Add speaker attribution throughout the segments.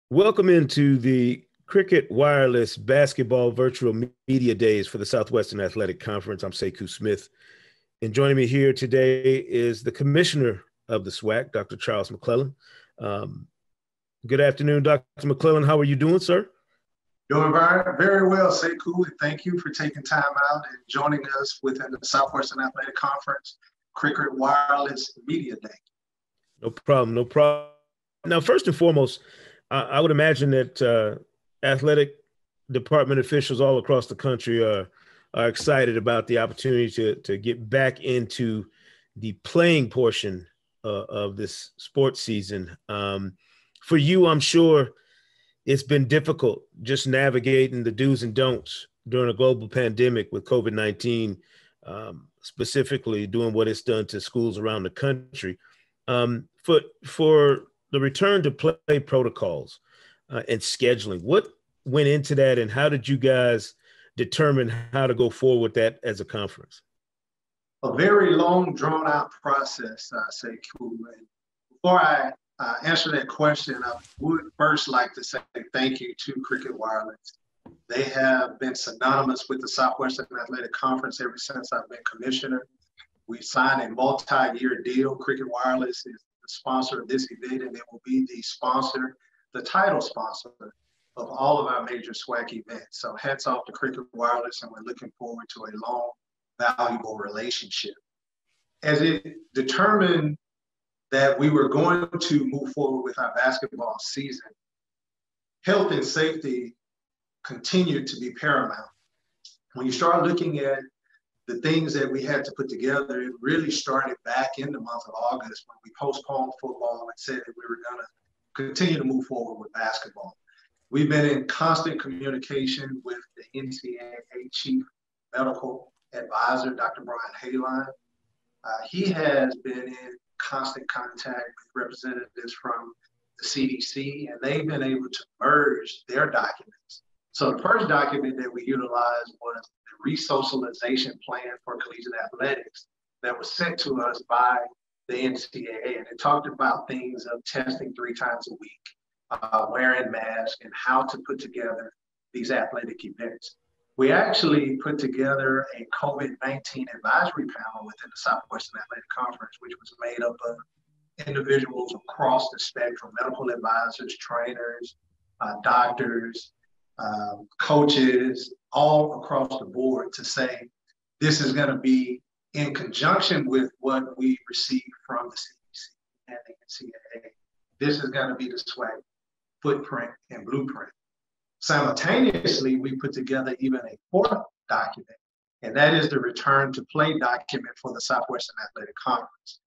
Speaker 1: Welcome into the Cricket Wireless Basketball Virtual Media Days for the Southwestern Athletic Conference. I'm Sekou Smith, and joining me here today is the Commissioner of the SWAC, Dr. Charles McClelland. Good afternoon, Dr. McClelland. How are you doing, sir?
Speaker 2: Doing very well, Sekou, and thank you for taking time out and joining us within the Southwestern Athletic Conference Cricket Wireless Media Day.
Speaker 1: No problem, no problem. Now, first and foremost, I would imagine that athletic department officials all across the country are excited about the opportunity to get back into the playing portion of this sports season. For you, I'm sure it's been difficult just navigating the do's and don'ts during a global pandemic with COVID-19, specifically doing what it's done to schools around the country. For the return to play protocols and scheduling, what went into that, and how did you guys determine how to go forward with that as a conference?
Speaker 2: A very long, drawn-out process, Sekou. Before I answer that question, I would first like to say thank you to Cricket Wireless. They have been synonymous with the Southwestern Athletic Conference ever since I've been commissioner. We've signed a multi-year deal. Cricket Wireless is sponsor of this event, and it will be the title sponsor of all of our major SWAC events. So hats off to Cricket Wireless, and we're looking forward to a long, valuable relationship. As it determined that we were going to move forward with our basketball season, health and safety continued to be paramount. When you start looking at the things that we had to put together, it really started back in the month of August when we postponed football and said that we were going to continue to move forward with basketball. We've been in constant communication with the NCAA Chief Medical Advisor, Dr. Brian Hayline. He has been in constant contact with representatives from the CDC, and they've been able to merge their documents. So the first document that we utilized was the resocialization plan for collegiate athletics that was sent to us by the NCAA. And it talked about things of testing 3 times a week, wearing masks, and how to put together these athletic events. We actually put together a COVID-19 advisory panel within the Southwestern Athletic Conference, which was made up of individuals across the spectrum, medical advisors, trainers, doctors, coaches, all across the board, to say this is going to be in conjunction with what we received from the CDC and the NCAA. This is going to be the SWAC footprint and blueprint. Simultaneously, we put together even a 4th document, and that is the return to play document for the Southwestern Athletic Conference.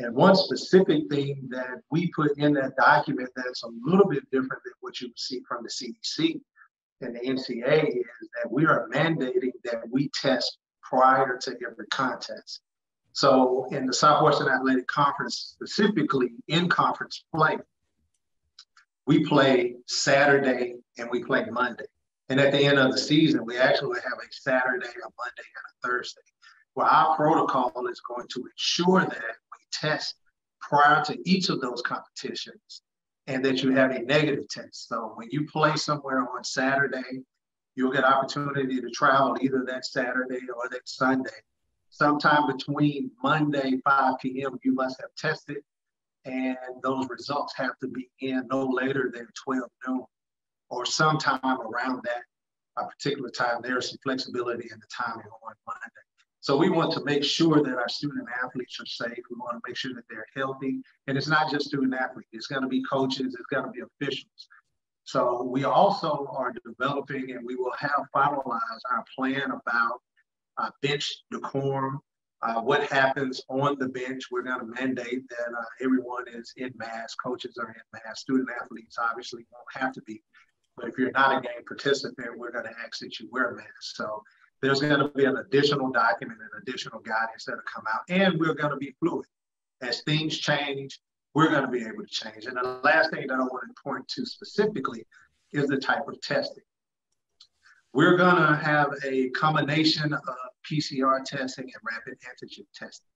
Speaker 2: And one specific thing that we put in that document that's a little bit different than what you would see from the CDC and the NCAA is that we are mandating that we test prior to every contest. So in the Southwestern Athletic Conference, specifically in conference play, we play Saturday and we play Monday. And at the end of the season, we actually have a Saturday, a Monday, and a Thursday, where our protocol is going to ensure that we test prior to each of those competitions and that you have a negative test. So when you play somewhere on Saturday, you'll get opportunity to travel either that Saturday or that Sunday. Sometime between Monday, 5 p.m., you must have tested, and those results have to be in no later than 12 noon or sometime around that particular time. There's some flexibility in the timing on Monday. So we want to make sure that our student athletes are safe. We want to make sure that they're healthy. And it's not just student athletes. It's going to be coaches. It's going to be officials. So we also are developing, and we will have finalized our plan about bench decorum, what happens on the bench. We're going to mandate that everyone is in mask. Coaches are in mask. Student athletes obviously won't have to be. But if you're not a game participant, we're going to ask that you wear a mask. So there's going to be an additional document and additional guidance that'll come out, and we're going to be fluid. As things change, we're going to be able to change. And the last thing that I want to point to specifically is the type of testing. We're going to have a combination of PCR testing and rapid antigen testing.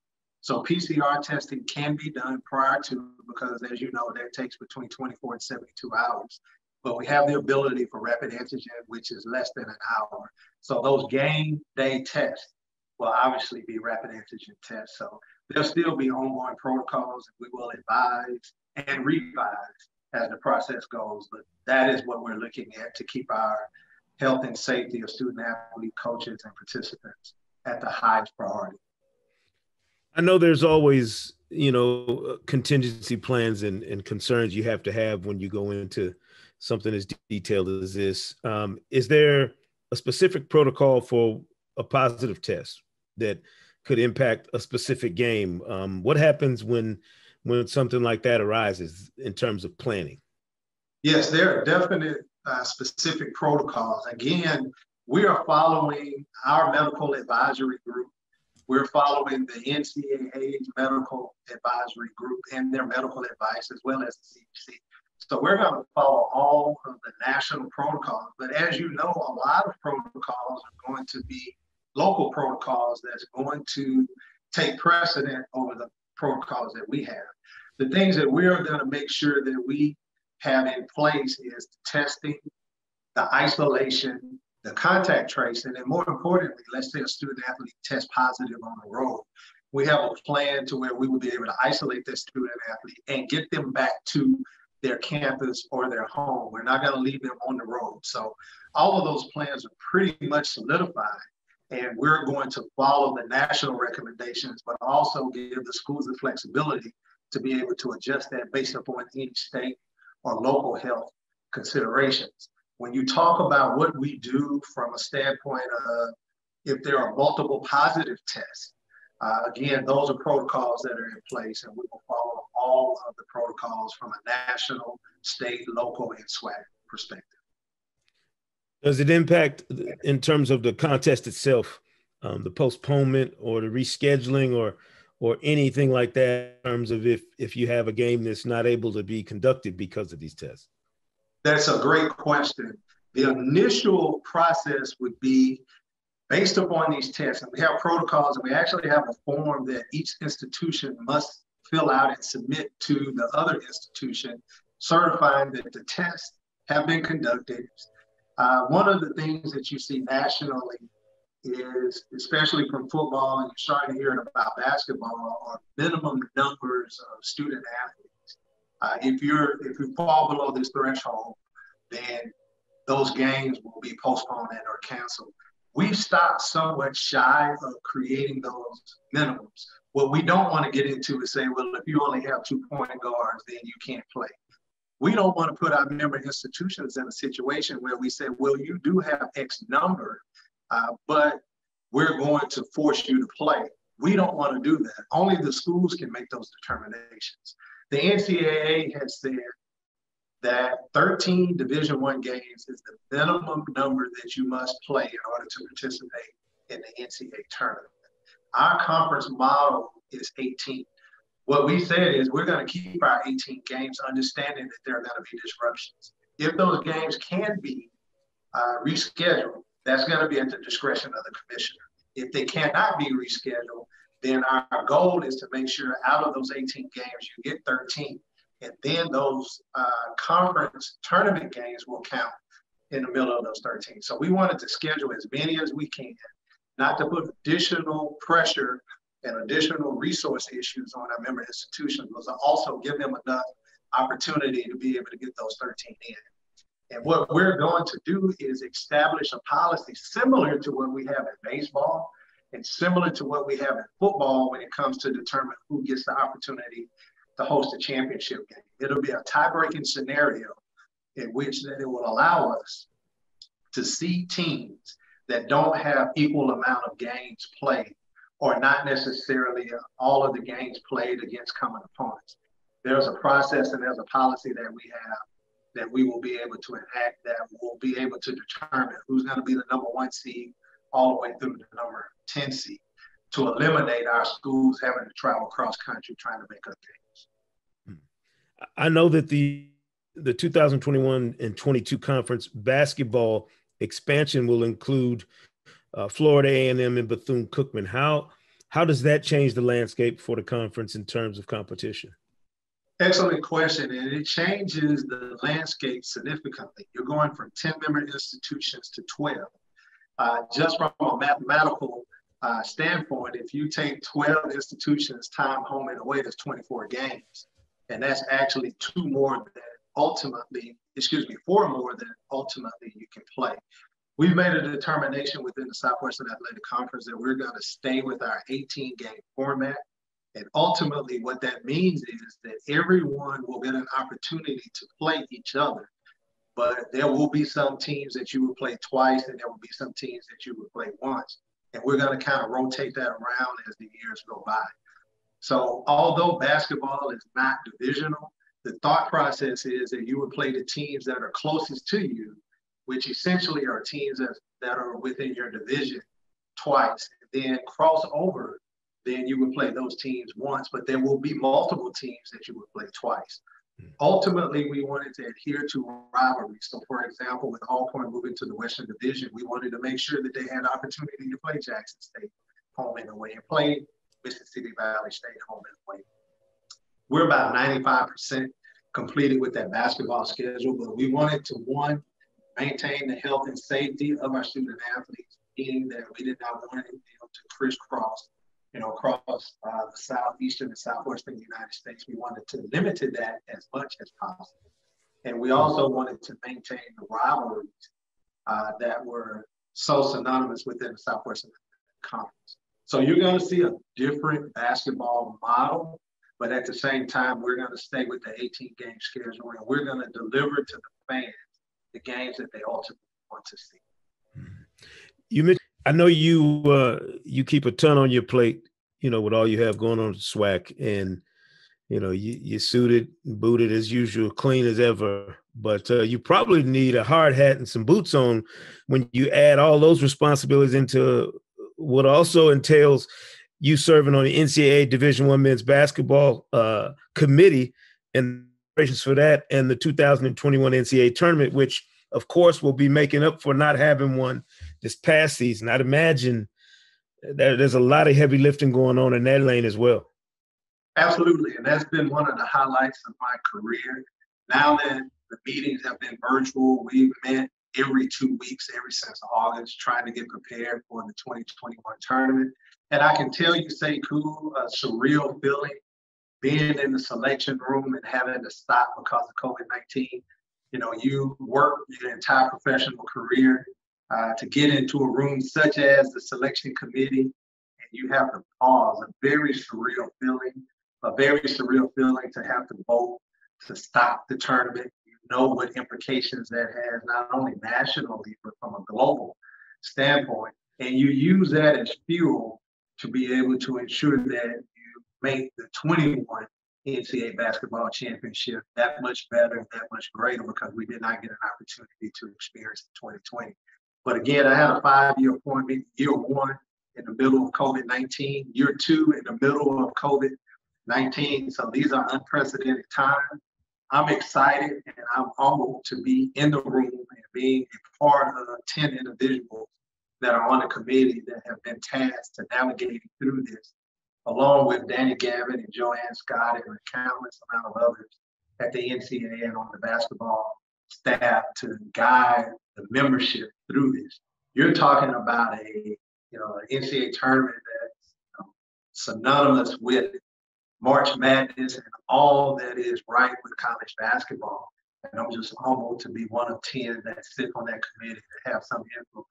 Speaker 2: So PCR testing can be done prior to, because as you know, that takes between 24 and 72 hours. but we have the ability for rapid antigen, which is less than an hour. So those game day tests will obviously be rapid antigen tests. So there'll still be ongoing protocols, and we will advise and revise as the process goes. But that is what we're looking at to keep our health and safety of student athlete, coaches, and participants at the highest priority.
Speaker 1: I know there's always, contingency plans and concerns you have to have when you go into something as detailed as this. Is there a specific protocol for a positive test that could impact a specific game? What happens when something like that arises in terms of planning?
Speaker 2: Yes, there are definite specific protocols. Again, we are following our medical advisory group. We're following the NCAA's medical advisory group and their medical advice, as well as the CDC. So we're going to follow all of the national protocols. But as you know, a lot of protocols are going to be local protocols that's going to take precedent over the protocols that we have. The things that we're going to make sure that we have in place is the testing, the isolation, the contact tracing, and more importantly, let's say a student athlete tests positive on the road. We have a plan to where we will be able to isolate that student athlete and get them back to their campus or their home. We're not going to leave them on the road. So all of those plans are pretty much solidified, and we're going to follow the national recommendations, but also give the schools the flexibility to be able to adjust that based upon each state or local health considerations. When you talk about what we do from a standpoint of if there are multiple positive tests, again, those are protocols that are in place, and we will follow all of the protocols from a national, state, local, and SWAC perspective.
Speaker 1: Does it impact in terms of the contest itself, the postponement or the rescheduling or anything like that in terms of if you have a game that's not able to be conducted because of these tests?
Speaker 2: That's a great question. The initial process would be based upon these tests, and we have protocols, and we actually have a form that each institution must fill out and submit to the other institution, certifying that the tests have been conducted. One of the things that you see nationally is, especially from football, and you're starting to hear it about basketball, are minimum numbers of student athletes. If you fall below this threshold, then those games will be postponed and or canceled. We've stopped somewhat shy of creating those minimums. What we don't want to get into is say, well, if you only have 2 point guards, then you can't play. We don't want to put our member institutions in a situation where we say, well, you do have X number, but we're going to force you to play. We don't want to do that. Only the schools can make those determinations. The NCAA has said that 13 Division I games is the minimum number that you must play in order to participate in the NCAA tournament. Our conference model is 18. What we said is we're going to keep our 18 games, understanding that there are going to be disruptions. If those games can be rescheduled, that's going to be at the discretion of the commissioner. If they cannot be rescheduled, then our goal is to make sure out of those 18 games, you get 13. And then those conference tournament games will count in the middle of those 13. So we wanted to schedule as many as we can, not to put additional pressure and additional resource issues on our member institutions, but to also give them enough opportunity to be able to get those 13 in. And what we're going to do is establish a policy similar to what we have in baseball and similar to what we have in football when it comes to determine who gets the opportunity to host a championship game. It'll be a tie-breaking scenario in which that it will allow us to see teams that don't have equal amount of games played or not necessarily all of the games played against common opponents. There's a process and there's a policy that we have that we will be able to enact that will be able to determine who's going to be the number 1 seed all the way through the number 10 seed to eliminate our schools having to travel cross country trying to make up games.
Speaker 1: I know that the 2021 and 22 conference basketball expansion will include Florida A&M and Bethune-Cookman. How does that change the landscape for the conference in terms of competition?
Speaker 2: Excellent question, and it changes the landscape significantly. You're going from 10-member institutions to 12. Just from a mathematical standpoint, if you take 12 institutions time home and away, that's 24 games. And that's actually four more than ultimately you can play. We've made a determination within the Southwestern Athletic Conference that we're going to stay with our 18-game format. And ultimately what that means is that everyone will get an opportunity to play each other. But there will be some teams that you will play twice, and there will be some teams that you will play once. And we're going to kind of rotate that around as the years go by. So although basketball is not divisional, the thought process is that you would play the teams that are closest to you, which essentially are teams that are within your division twice, and then cross over. Then you would play those teams once, but there will be multiple teams that you would play twice. Ultimately, we wanted to adhere to rivalry. So, for example, with Alcorn moving to the Western Division, we wanted to make sure that they had opportunity to play Jackson State home and away and play Mississippi Valley State home and away. We're about 95% completed with that basketball schedule, but we wanted to, one, maintain the health and safety of our student athletes, meaning that we did not want to crisscross across the southeastern and southwestern United States. We wanted to limit that as much as possible. And we also wanted to maintain the rivalries that were so synonymous within the Southwestern Conference. So you're going to see a different basketball model, but at the same time, we're going to stay with the 18-game schedule, and we're going to deliver to the fans the games that they ultimately want to see.
Speaker 1: You mentioned, I know you keep a ton on your plate, with all you have going on at SWAC, and you're suited, booted as usual, clean as ever. But you probably need a hard hat and some boots on when you add all those responsibilities into what also entails you serving on the NCAA Division I men's basketball committee and preparations for that, and the 2021 NCAA tournament, which of course will be making up for not having one this past season. I'd imagine there's a lot of heavy lifting going on in that lane as well.
Speaker 2: Absolutely, and that's been one of the highlights of my career. Now that the meetings have been virtual, we've met every 2 weeks, ever since August, trying to get prepared for the 2021 tournament. And I can tell you, Sekou, a surreal feeling being in the selection room and having to stop because of COVID-19. You work your entire professional career to get into a room such as the selection committee, and you have to pause. A very surreal feeling to have to vote to stop the tournament. You know what implications that has, not only nationally, but from a global standpoint. And you use that as fuel to be able to ensure that you make the 21 NCAA basketball championship that much better, that much greater, because we did not get an opportunity to experience in 2020. But again, I had a 5-year appointment, year 1 in the middle of COVID-19, year 2 in the middle of COVID-19. So these are unprecedented times. I'm excited and I'm humbled to be in the room and being a part of 10 individuals that are on the committee that have been tasked to navigating through this, along with Danny Gavin and Joanne Scott and a countless amount of others at the NCAA and on the basketball staff to guide the membership through this. You're talking about an NCAA tournament that's synonymous with March Madness and all that is right with college basketball. And I'm just humbled to be one of 10 that sit on that committee that have some influence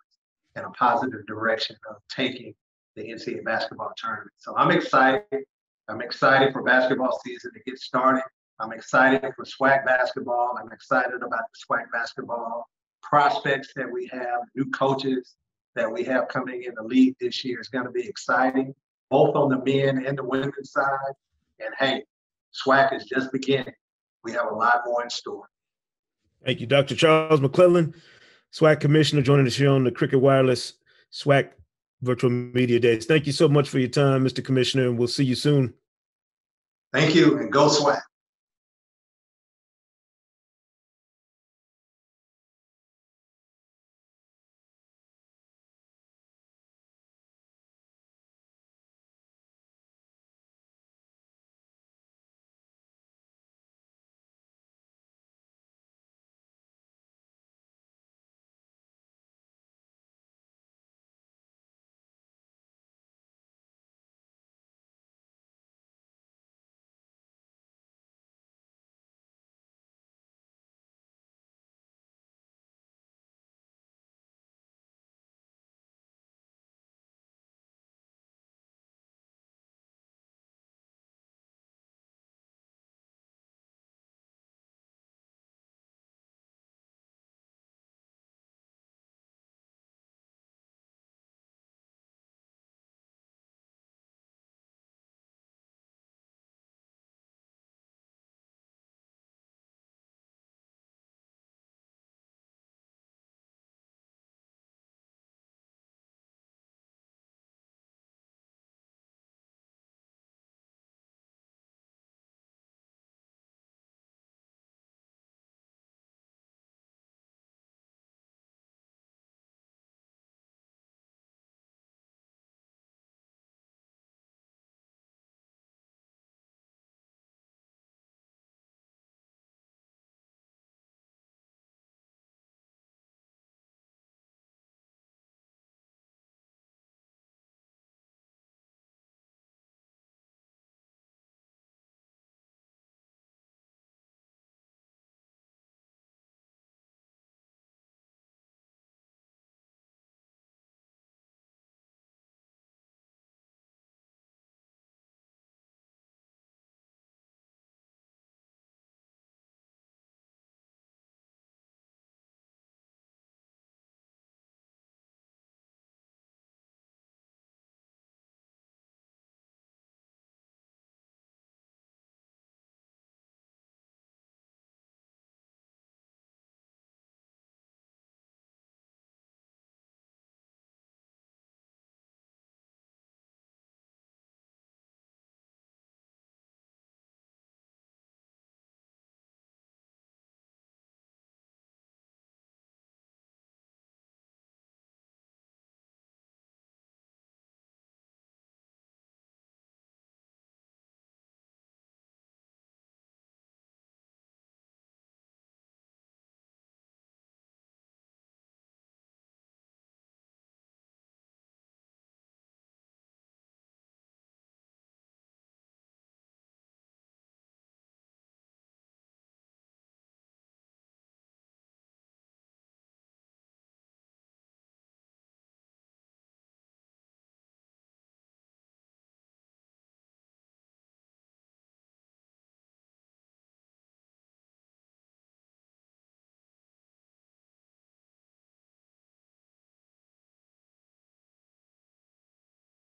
Speaker 2: in a positive direction of taking the NCAA basketball tournament. So I'm excited. I'm excited for basketball season to get started. I'm excited for SWAC basketball. I'm excited about the SWAC basketball prospects that we have, new coaches that we have coming in the league this year. Is going to be exciting, both on the men and the women's side. And hey, SWAC is just beginning. We have a lot more in store.
Speaker 1: Thank you, Dr. Charles McClelland, SWAC Commissioner, joining the show on the Cricket Wireless SWAC Virtual Media Days. Thank you so much for your time, Mr. Commissioner, and we'll see you soon.
Speaker 2: Thank you, and go SWAC.